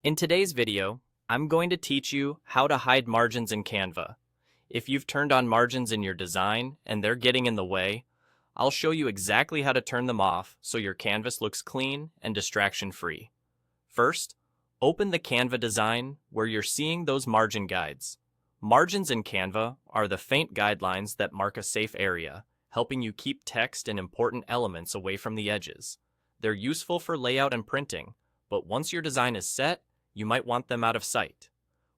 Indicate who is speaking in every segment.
Speaker 1: In today's video, I'm going to teach you how to hide margins in Canva. If you've turned on margins in your design and they're getting in the way, I'll show you exactly how to turn them off so your canvas looks clean and distraction-free. First, open the Canva design where you're seeing those margin guides. Margins in Canva are the faint guidelines that mark a safe area, helping you keep text and important elements away from the edges. They're useful for layout and printing, but once your design is set, you might want them out of sight.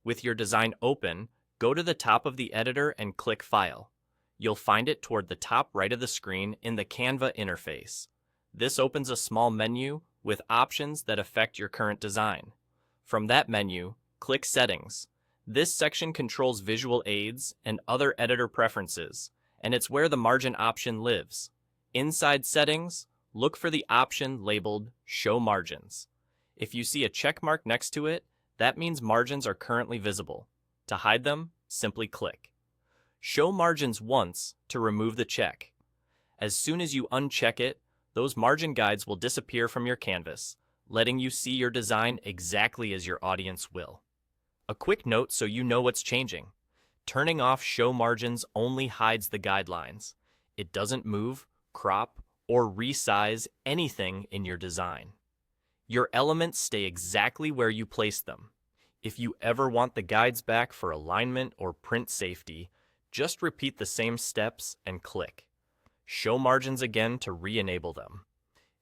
Speaker 1: With your design open, go to the top of the editor and click File. You'll find it toward the top right of the screen in the Canva interface. This opens a small menu with options that affect your current design. From that menu, click Settings. This section controls visual aids and other editor preferences, and it's where the margin option lives. Inside Settings, look for the option labeled Show Margins. If you see a check mark next to it, that means margins are currently visible. To hide them, simply click. Show margins once to remove the check. As soon as you uncheck it, those margin guides will disappear from your canvas, letting you see your design exactly as your audience will. A quick note so you know what's changing. Turning off Show Margins only hides the guidelines. It doesn't move, crop, or resize anything in your design. Your elements stay exactly where you placed them. If you ever want the guides back for alignment or print safety, just repeat the same steps and click. Show margins again to re-enable them.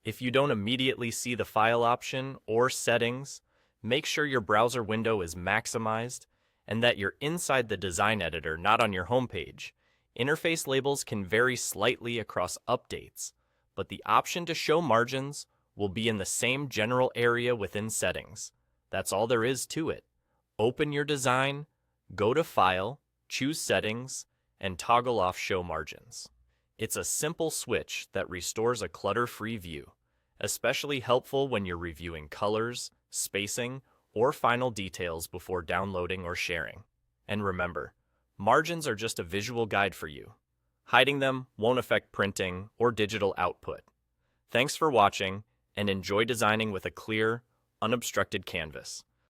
Speaker 1: If you don't immediately see the file option or settings, make sure your browser window is maximized and that you're inside the design editor, not on your homepage. Interface labels can vary slightly across updates, but the option to show margins will be in the same general area within settings. That's all there is to it. Open your design, go to File, choose Settings, and toggle off Show Margins. It's a simple switch that restores a clutter-free view, especially helpful when you're reviewing colors, spacing, or final details before downloading or sharing. And remember, margins are just a visual guide for you. Hiding them won't affect printing or digital output. Thanks for watching, and enjoy designing with a clear, unobstructed canvas.